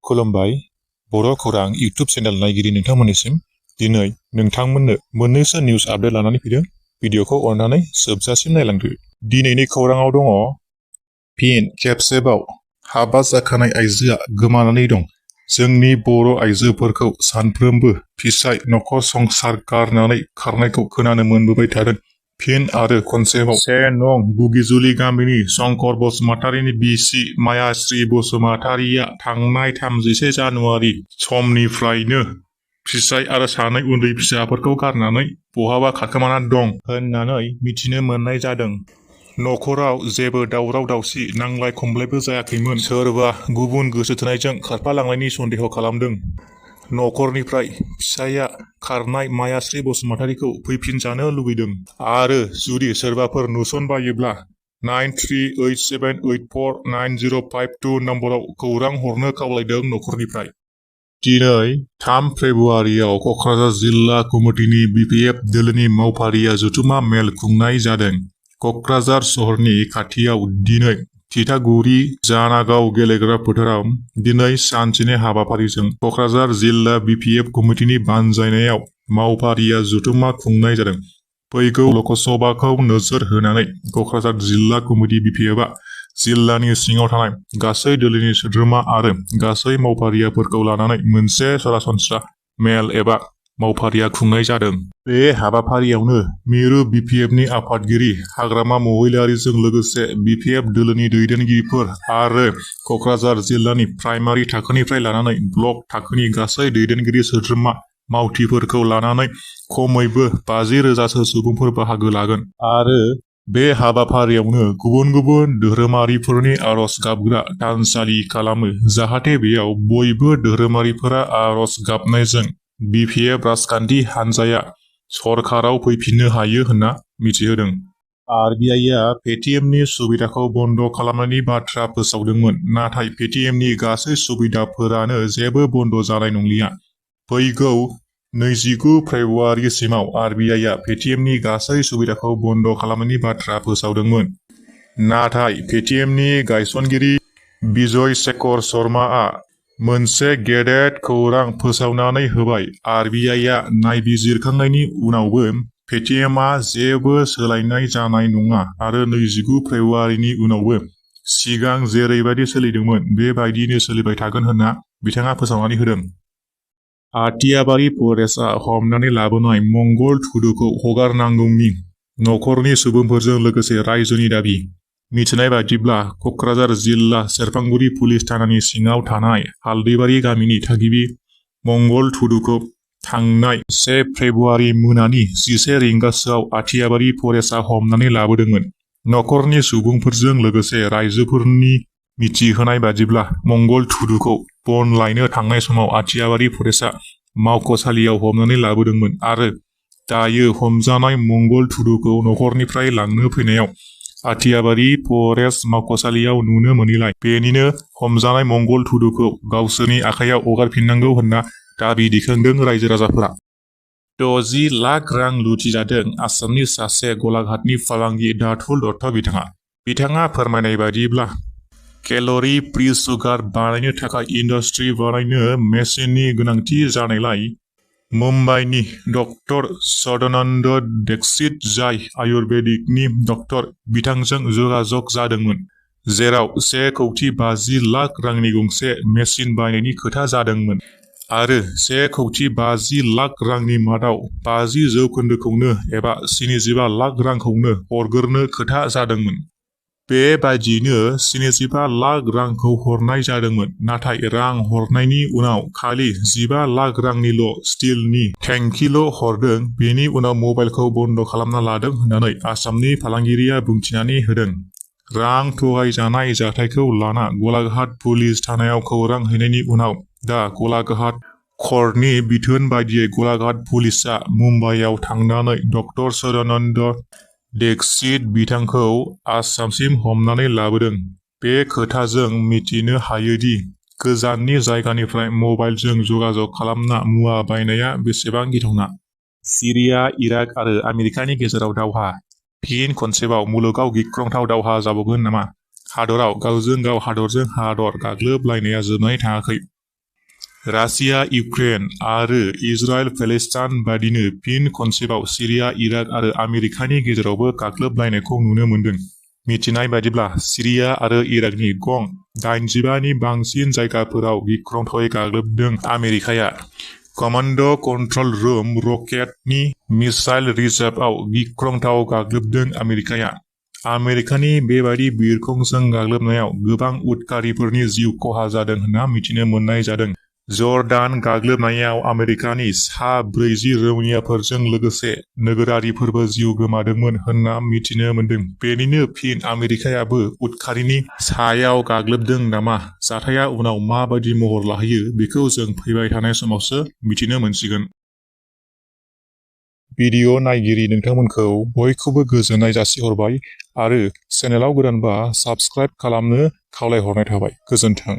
खुलुमबाय बर' खौरां YouTube channel नायगिरि नोंथांमोननिसिम दिनै नोंथांमोननो मोननैसो निउस आपडेट लानानै फैदों। भिडिअखौ अननानै जोबजासिम नायलांदो। दिनैनि खौराङाव दङ फिन खेबसेबाव हाबा जाखानाय आइजोआ गोमानानै दं। जोंनि बर' आइजोफोरखौ सानफ्रोमबो फिसाय नखर संसार गारनानै खारनायखौ खोनानो मोनबोबाय थादों। फिन आरो खनसेबाव 1 नं बुगिजुलि गामिनि शंकर बसुमतारीनि बिसि मायाश्री बसुमतारीया थांनाय 31 जानुवारि समनिफ्रायनो फिसाय आरो सानै उन्दै फिसाफोरखौ गारनानै बहाबा खारखोमाना दं होननानै मिथिनो मोननाय जादों। नखराव जेबो दावराव दावसि नांलाय खमलायबो जायाखैमोन। सोरबा गुबुन गोसो थोनायजों खारफालांनायनि सन्देह खालामदों। नखरनिफ्राय फिसाया खारनाय मायाश्री बसुमतारीखौ फैफिनजानो लुबैदों आरो जुदि सोरबाफोर नुसनबायोब्ला 9387849052 नम्बराव खौरां हरनो खावलायदों नखरनिफ्राय। दिनै 3 फेब्रुवारियाव कक्राझार जिल्ला कमिटिनि बिपिएफ दोलोनि मावफारिया जथुमा मेल खुंनाय जादों। कक्राझार सहरनि खाथियाव दिनै थिथागुरि जानागाव गेलेग्रा फोथाराव दिनै सानसेनि हाबाफारिजों कक्राझार जिल्ला बिपिएफ कमिटिनि बानजायनायाव मावफारिया जथुमा खुंनाय जादों। फैगौ लकसभाखौ नोजोर होनानै कक्राझार जिल्ला कमिटि बिपिएफआ जिल्लानि सिङाव थानाय गासै दोलोनि सोद्रोमा आरो गासै मावफारियाफोरखौ लानानै मोनसे सरासनस्रा मेल एबा मावफारिया खुंनाय जादों। बे हाबाफारियावनो मिरु बिपिएफनि आफादगिरि हाग्रामा महिलारिजों लोगोसे बिपिएफ दोलोनि दैदेनगिरिफोर आरो कक्राझार जिल्लानि प्राइमारि थाखोनिफ्राय लानानै ब्लक थाखोनि गासै दैदेनगिरि सोद्रोमा मावथिफोरखौ लानानै खमैबो 50,000सो सुबुंफोर बाहागो लागोन आरो बे हाबाफारियावनो गुबुन गुबुन धोरोमारिफोरनि आरज गाबग्रा थानसालि खालामो जाहाथे बेयाव बयबो धोरोमारिफोरा आरज गाबनायजों बिपिएफ राजखान्थि हान्जाया सरकाराव फैफिननो हायो होनना मिथिहोदों। आरबिआइआ पेटिएमनि सुबिदाखौ बन्द खालामनायनि बाथ्रा फोसावदोंमोन, नाथाय पेटिएमनि गासै सुबिदाफोरानो जेबो बन्द जानाय नंलिया। फैगौ 29 फेब्रुवारिसिमाव आरबिआइआ पेटिएमनि गासै सुबिदाखौ बन्द खालामनायनि बाथ्रा फोसावदोंमोन, नाथाय पेटिएमनि गायसनगिरि बिजय शेखर शर्माआ मोनसे गेदेर खौरां फोसावनानै होबाय। आरबिआइआ नायबिजिरखांनायनि उनावबो पेटिएमआ जेबो सोलायनाय जानाय नङा आरो 29 फेब्रुवारिनि उनावबो सिगां जेरैबायदि सोलिदोंमोन बेबायदिनो सोलिबाय थागोन होनना बिथाङा फोसावनानै होदों। आटियाबारि फरेस्टआ हमनानै लाबोनाय मंगल थुदुखौ हगारनांगौनि नखरनि सुबुंफोरजों लोगोसे रायजोनि दाबि। मिथिनाय बायदिब्ला कक्राझार जिल्ला सेरफांगुरि पुलिस थानानि सिङाव थानाय हालदैबारि गामिनि थागिबि मंगल थुदुखौ थांनाय 1 फेब्रुवारि मोनानि 11 रिंगासोआव आटियाबारि फरेस्टआ हमनानै लाबोदोंमोन। नखरनि सुबुंफोरजों लोगोसे रायजोफोरनि मिथिहोनाय बादिब्ला मंगल थुदुखौ बन लायनो थांनाय समाव आटियाबारि फरेस्टआ मावख'सालियाव हमनानै लाबोदोंमोन आरो दायो हमजानाय मंगल थुदुखौ नखरनिफ्राय लांनो फैनायाव आटियाबारि फरेस्ट मावख'सालियाव नुनो मोनैलाय बेनिनो हमजानाय मंगल थुदुखौ गावसोरनि आखायाव हगारफिननांगौ होनना दाबि दैखांदों रायजो राजाफोरा। 60 लाख रां लुथिजादों आसामनि सासे गलाघाटनि फालांगि दाथुल दत्त बिथाङा फोरमायनाय बायदिब्ला केल'रि फ्रि सुगार बानायनो थाखाय इन्डास्ट्रि बानायनो मेसिननि गोनांथि जानायलाय मुम्बाइनि डक्टर सदानन्द दीक्षित जाय आयुर्वेदिकनि डक्टर बिथांजों जगाजग जादोंमोन, जेराव 1,50 लाख रांनि गंसे मेसिन बायनायनि खोथा जादोंमोन आरो 1,50 लाख रांनि मादाव 50% एबा 75 लाख रांखौनो हरग्रोनो खोथा जादोंमोन। बेबायदिनो 75 लाख रांखौ हरनाय जादोंमोन, नाथाय रां हरनायनि उनाव खालि 15 लाख रांनिल' स्टिलनि टेंकिल' हरदों। बेनि उनाव मबाइलखौ बन्द खालामना लादों होननानै आसामनि फालांगिरिया बुंथिनानै होदों। रां थगायजानाय जाथायखौ लाना गलाघाट पुलिस थानायाव खौरां हैनायनि उनाव दा गलाघाट कर्टनि बिथोन बायदियै गलाघाट पुलिसआ मुम्बाइआव थांनानै डक्टर सदानन्द दीक्षित बिथांखौ आसामसिम हमनानै लाबोदों। बे खोथाजों मिथिनो हायोदि गोजाननि जायगानिफ्राय मबाइलजों जगाजग खालामना मुवा बायनाया बेसेबां गिथावना। सिरिया, इराक आरो आमेरिकानि गेजेराव दावहा। फिन खनसेबाव मुलुगाव गिख्रंथाव दावहा जाबावगोन नामा? हादराव गावजों गाव हादरजों हादर गाग्लोबलायनाया जोबनानै थाङाखै। रासिया इउक्रेन आरो इजराइल पेलेस्टाइन बादिनो फिन खनसेबाव सिरिया इराक आरो आमेरिकानि गेजेरावबो गाग्लोबलायनायखौ नुनो मोन्दों। मिथिनाय बादिब्ला सिरिया आरो इराकनि गं 85नि बांसिन जायगाफोराव गिख्रंथावै गाग्लोबदों आमेरिकाया। कमान्ड कन्ट्रल रुम रकेटनि मिसाइल रिजार्भआव गिख्रंथाव गाग्लोबदों आमेरिकाया। आमेरिकानि बेबादि बिरखंजों गाग्लोबनायाव गोबां उदखारिफोरनि जिउ खहा जादों होनना मिथिनो मोननाय जादों। जर्डान गाग्लोबनायाव आमेरिकानि सा 40 रौनियाफोरजों लोगोसे नोगोरारिफोरबो जिउ गोमादोंमोन होनना मिथिनो मोन्दों। बेनिनो फिन आमेरिकायाबो उदखारिनि सायाव गाग्लोबदों नामा? जाथाया उनाव माबादि महर लाहैयो बेखौ जों फैबाय थानाय समावसो मिथिनो मोनसिगोन। भिडिअ नायगिरि नोंथांमोनखौ बयखौबो गोजोननाय जासिहरबाय आरो चेनेलाव गोदानबा साबस्क्राइब खालामनो खावलायहरनाय थाबाय। गोजोन्थों।